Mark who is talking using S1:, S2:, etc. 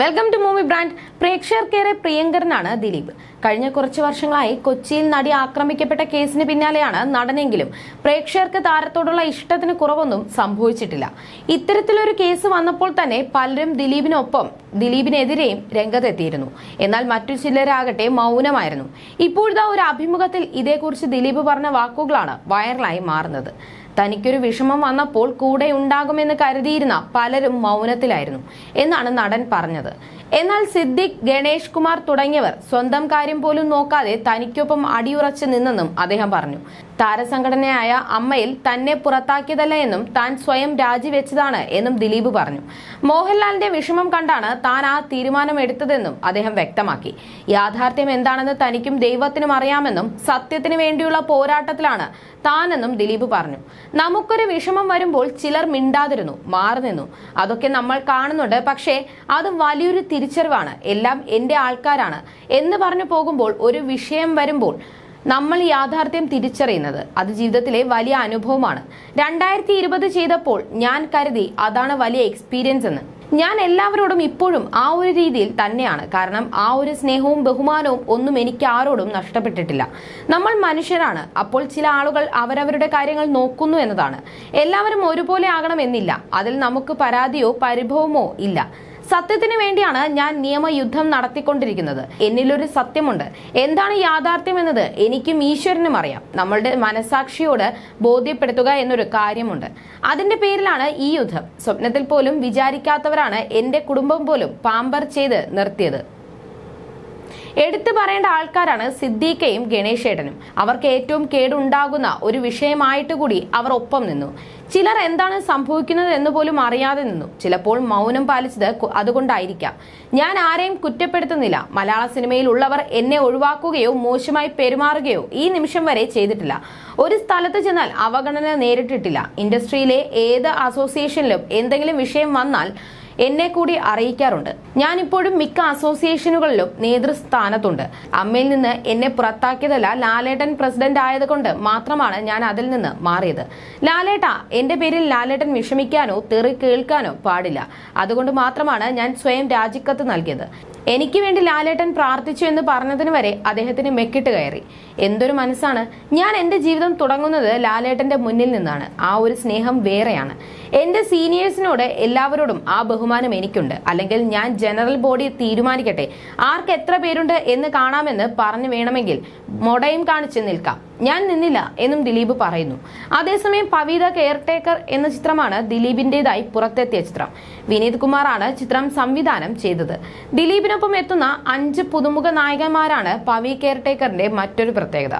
S1: Welcome to movie brand. പ്രേക്ഷകർക്കേറെ പ്രിയങ്കരനാണ് ദിലീപ്. കഴിഞ്ഞ കുറച്ച് വർഷങ്ങളായി കൊച്ചിയിൽ നടി ആക്രമിക്കപ്പെട്ട കേസിന് പിന്നാലെയാണ് നടനെങ്കിലും പ്രേക്ഷകർക്ക് താരത്തോടുള്ള ഇഷ്ടത്തിന് കുറവൊന്നും സംഭവിച്ചിട്ടില്ല. ഇത്തരത്തിലൊരു കേസ് വന്നപ്പോൾ തന്നെ പലരും ദിലീപിനെതിരെയും രംഗത്തെത്തിയിരുന്നു. എന്നാൽ മറ്റു ചിലരാകട്ടെ മൗനമായിരുന്നു. ഇപ്പോഴത്തെ ഒരു അഭിമുഖത്തിൽ ഇതേക്കുറിച്ച് ദിലീപ് പറഞ്ഞ വാക്കുകളാണ് വൈറലായി മാറുന്നത്. തനിക്കൊരു വിഷമം വന്നപ്പോൾ കൂടെ ഉണ്ടാകുമെന്ന് കരുതിയിരുന്ന പലരും മൗനത്തിലായിരുന്നു എന്നാണ് നടൻ പറഞ്ഞത്. എന്നാൽ സിദ്ദിഖ്, ഗണേഷ് കുമാർ തുടങ്ങിയവർ സ്വന്തം കാര്യം പോലും നോക്കാതെ തനിക്കൊപ്പം അടിയുറച്ചു നിന്നെന്നും അദ്ദേഹം പറഞ്ഞു. താരസംഘടനയായ അമ്മയിൽ തന്നെ പുറത്താക്കിയതല്ല എന്നും താൻ സ്വയം രാജിവെച്ചതാണ് എന്നും ദിലീപ് പറഞ്ഞു. മോഹൻലാലിന്റെ വിഷമം കണ്ടാണ് താൻ ആ തീരുമാനം എടുത്തതെന്നും അദ്ദേഹം വ്യക്തമാക്കി. യാഥാർത്ഥ്യം എന്താണെന്ന് തനിക്കും ദൈവത്തിനും അറിയാമെന്നും സത്യത്തിന് വേണ്ടിയുള്ള പോരാട്ടത്തിലാണ് താനെന്നും ദിലീപ് പറഞ്ഞു. നമുക്കൊരു വിഷമം വരുമ്പോൾ ചിലർ മിണ്ടാതിരുന്നു, മാറി നിന്നു. അതൊക്കെ നമ്മൾ കാണുന്നുണ്ട്. പക്ഷേ അത് വലിയൊരു തിരിച്ചറിവാണ്. എല്ലാം എന്റെ ആൾക്കാരാണ് എന്ന് പറഞ്ഞു പോകുമ്പോൾ ഒരു വിഷയം വരുമ്പോൾ നമ്മൾ യാഥാർത്ഥ്യം തിരിച്ചറിയുന്നത് അത് ജീവിതത്തിലെ വലിയ അനുഭവമാണ്. 2020 ചെയ്തപ്പോൾ ഞാൻ കരുതി അതാണ് വലിയ എക്സ്പീരിയൻസ് എന്ന്. ഞാൻ എല്ലാവരോടും ഇപ്പോഴും ആ ഒരു രീതിയിൽ തന്നെയാണ്. കാരണം ആ ഒരു സ്നേഹവും ബഹുമാനവും ഒന്നും എനിക്ക് ആരോടും നഷ്ടപ്പെട്ടിട്ടില്ല. നമ്മൾ മനുഷ്യരാണ്. അപ്പോൾ ചില ആളുകൾ അവരവരുടെ കാര്യങ്ങൾ നോക്കുന്നു എന്നതാണ്. എല്ലാവരും ഒരുപോലെ ആകണമെന്നില്ല. അതിൽ നമുക്ക് പരാതിയോ പരിഭവമോ ഇല്ല. സത്യത്തിന് വേണ്ടിയാണ് ഞാൻ നിയമയുദ്ധം നടത്തിക്കൊണ്ടിരിക്കുന്നത്. എന്നിലൊരു സത്യമുണ്ട്. എന്താണ് യാഥാർത്ഥ്യം എന്നത് എനിക്കും ഈശ്വരനും അറിയാം. നമ്മളുടെ മനസാക്ഷിയോട് ബോധ്യപ്പെടുത്തുക എന്നൊരു കാര്യമുണ്ട്. അതിന്റെ പേരിലാണ് ഈ യുദ്ധം. സ്വപ്നത്തിൽ പോലും വിചാരിക്കാത്തവരാണ് എന്റെ കുടുംബം പോലും പാമ്പർ ചെയ്ത് നിർത്തിയത്. എടുത്തു പറയേണ്ട ആൾക്കാരാണ് സിദ്ദീഖയും ഗണേശേട്ടനും. അവർക്ക് ഏറ്റവും കേടുണ്ടാകുന്ന ഒരു വിഷയമായിട്ട് കൂടി അവർ ഒപ്പം നിന്നു. ചിലർ എന്താണ് സംഭവിക്കുന്നത് എന്ന് പോലും അറിയാതെ നിന്നു. ചിലപ്പോൾ മൗനം പാലിച്ചത് അതുകൊണ്ടായിരിക്കാം. ഞാൻ ആരെയും കുറ്റപ്പെടുത്തുന്നില്ല. മലയാള സിനിമയിൽ ഉള്ളവർ എന്നെ ഒഴിവാക്കുകയോ മോശമായി പെരുമാറുകയോ ഈ നിമിഷം വരെ ചെയ്തിട്ടില്ല. ഒരു സ്ഥലത്ത് ചെന്നാൽ അവഗണന നേരിട്ടിട്ടില്ല. ഇൻഡസ്ട്രിയിലെ ഏത് അസോസിയേഷനിലും എന്തെങ്കിലും വിഷയം വന്നാൽ എന്നെ കൂടി അറിയിക്കാറുണ്ട്. ഞാൻ ഇപ്പോഴും മിക്ക അസോസിയേഷനുകളിലും നേതൃസ്ഥാനത്തുണ്ട്. അമ്മയിൽ നിന്ന് എന്നെ പുറത്താക്കിയതല്ല, ലാലേട്ടൻ പ്രസിഡന്റ് ആയതുകൊണ്ട് മാത്രമാണ് ഞാൻ അതിൽ നിന്ന് മാറിയത്. ലാലേട്ട, എന്റെ പേരിൽ ലാലേട്ടൻ വിഷമിക്കാനോ തെറി കേൾക്കാനോ പാടില്ല. അതുകൊണ്ട് മാത്രമാണ് ഞാൻ സ്വയം രാജിക്കത്ത് നൽകിയത്. എനിക്ക് വേണ്ടി ലാലേട്ടൻ പ്രാർത്ഥിച്ചു എന്ന് പറഞ്ഞതിന് വരെ അദ്ദേഹത്തിന് മെക്കിട്ട് കയറി. എന്തൊരു മനസ്സാണ്. ഞാൻ എന്റെ ജീവിതം തുടങ്ങുന്നത് ലാലേട്ടന്റെ മുന്നിൽ നിന്നാണ്. ആ ഒരു സ്നേഹം വേറെയാണ്. എന്റെ സീനിയേഴ്സിനോട് എല്ലാവരോടും ആ ബഹുമാനം എനിക്കുണ്ട്. അല്ലെങ്കിൽ ഞാൻ ജനറൽ ബോഡി തീരുമാനിക്കട്ടെ ആർക്ക് എത്ര പേരുണ്ട് എന്ന് കാണാമെന്ന് പറഞ്ഞു വേണമെങ്കിൽ മൊടയും കാണിച്ച് നിൽക്കാം. ഞാൻ നിന്നില്ല എന്നും ദിലീപ് പറയുന്നു. അതേസമയം പവിത കെയർടേക്കർ എന്ന ചിത്രമാണ് ദിലീപിന്റേതായി പുറത്തെത്തിയ ചിത്രം. വിനീത് കുമാറാണ് ചിത്രം സംവിധാനം ചെയ്തത്. ദിലീപിനൊപ്പം എത്തുന്ന 5 പുതുമുഖ നായകന്മാരാണ് പവി കെയർടേക്കറിന്റെ മറ്റൊരു പ്രത്യേകത.